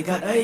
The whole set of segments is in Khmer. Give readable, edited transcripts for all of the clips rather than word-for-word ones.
កាត់អី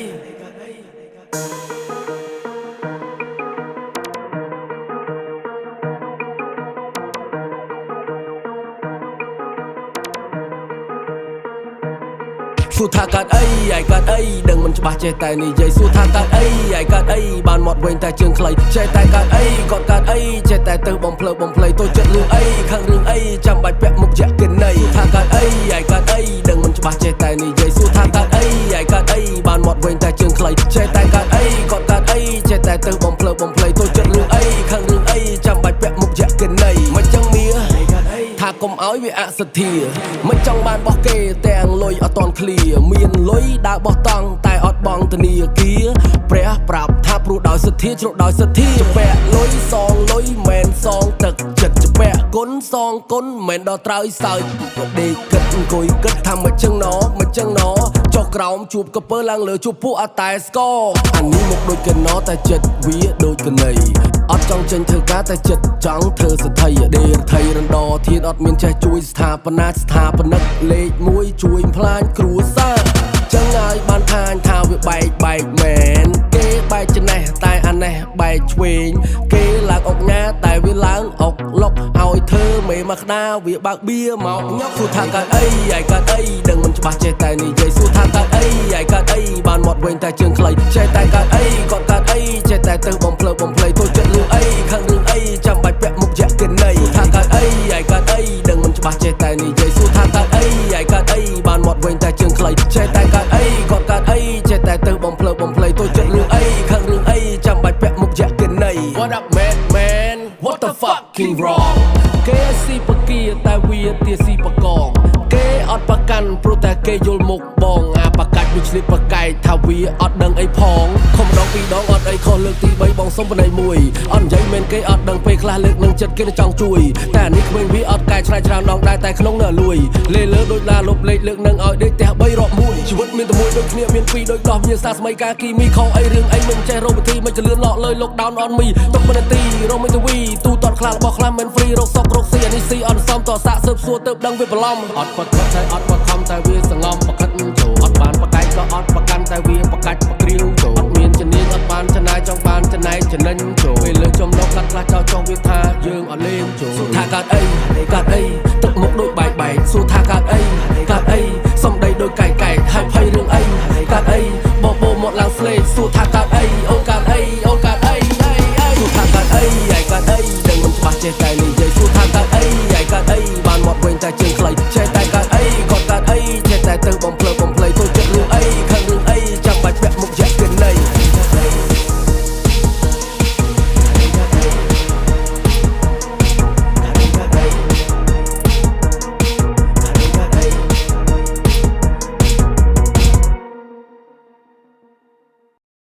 សួរថាកាត់អីឯកាត់អីដឹងមិនច្បាស់ចេះតែនិយាយសួរថាកាត់អីឯកាត់អីបានមាត់វិញតែជើងខ្លីចេះតែកាត់អីគាត់កាត់អីចេះតែទៅបំភ្លើបំភ្លៃទៅចិត្តលឺអីខាងរឿងអីចាំបាច់ពាក់មុខជាក់កិនណីថាកាត់អីឯកាត់អីដឹងមិនច្បាស់ចេះតែនិយាយសួរថាកាត់អីឯកាត់អីបានមាត់វិញតែជើងខ្លីចេះតែកាត់អីគាត់កាត់អីចេះតែទៅបំភ្លើបំភ្លៃទៅចិត្តលឺអីខាងរឿងអីចាំបាច់ពាក់មុខជាក់កិនណីមិនចឹងមៀថាកុំឲ្យវាអសទ្ធាមិនចង់បានបោះគេទាំងលុយអត់តន់ឃ្លាមានលុយដើរបោះតង់តែអត់បងធនាគារព្រះប្រាប់ថាព្រោះដោយសទ្ធាជ្រុះដោយសទ្ធាចពាក់លុយសងលុយមិនសងទឹកចិត្តចពាក់គុណសងគុណមិនដល់ត្រើយសើចដេកគិតអង្គុយគិតថាមិនចឹងណមិនចឹងណចុះក្រោមជួបកពើឡើងលើជួបពួកអត់តែស្គរអានេះមកដូចកណោតែចិត្តវាដូចកណីអត់ចង់ចេញធ្វើការតែចិត្តចង់ធ្វើសទ្ធិដេរថៃរំដធានអត់មានចេះជួយស្ថាបនាស្ថាបនិកលេខ1ជួយផ្លាញគ្រួសារចឹងហើយបានខាញថាវាបែកមែនគេបែកចំណេះតែអានេះបែកឆ្វេងគេឡើងអុកញ៉ាតែវាឡើងអុកលុកឲ្យធ្វើមេមកក្តារវាបើកបៀមកញ៉ុកសួរថាកាត់អីឯកាត់អីដឹងមិនច្បាស់ចេះតែនិយាយសួរថាកាត់អីឯកាត់អីបានមាត់វិញតែជើងខ្លីចេះតែកាត់អីគាត់កាត់អីចេះតែទៅបំភ្លើបំភ្លៃទៅចិត្តលឺអីខាងរឿងអីចាំបាច់ពាក់មុខជាក់កិនណីថាកាត់អីឯកាត់អីដឹងមិនច្បាស់ចេះតែនិយាយសួរថាកាត់អីឯកាត់អីបានមាត់វិញតែជើងខ្លីចេះតែកាត់អីគាត់កាត់អីចេះតែទៅបំភ្លើបំភ្លៃទៅចិត្តរឿងអីខាងរឿងអីចាំបាច់ពាក់មុខជាក់កិនណី What up man what the fucking wrong គេស៊ីបកាតែវាទាស៊ីបកងគេអត់ប្រកាន់ព្រោះតែគេយល់មុខបងអាបកាច់មួយឆ្លៀតបកែកថាវាអត់ដឹងអីផងខំដងពីរដងអត់អីខុសលើកទី3បងសុំបណៃមួយអត់និយាយមែនគេអត់ដឹងពេលខ្លះលើកនឹងចិត្តគេចង់ជួយតែនេះក្មេងវាអត់កែច្នៃច្រើនដងដែរតែក្នុងនៅលួយលេលើដូចឡាលុបលេខលើកនឹងឲ្យដេកផ្ទះ3រាប់មួយជីវិតមានតែមួយដូចគ្នាមានពីរដូចដោះមានសាស្មីការគីមីខុសអីរឿងអីមិនចេះរកវិធីមិនចលឿនលក់លើលោកដោនអនមីទុកមិនទីរកមិនទៅវីទូតតខ្លះរបស់ខ្លះមិនហ្វ្រីរកសក់រកស៊ីអានេះស៊ីអត់សមតសាក់ស៊ើបសួរទៅដឹងវាបន្លំអត់បត់តែអត់បត់ខំតែវាសងំបកិតចូលអត់បានបកាយក៏អត់បកាន់តែវាបកាច់បក្រៀវចូលអត់មានជំនាញអត់បានចំណាយចង់បានចំណែកចំណេញចូលពេលលើចំណុកខ្លះចោលចង់វាថាយើងអត់លេងចូលសួរថាកាត់អីទឹកមុខដូចបែកសួរថាកាត់អីសំដីដូចកែកហើយភ័យរឿងអីកាត់អីបបោមកឡើងស្លេកសួរថា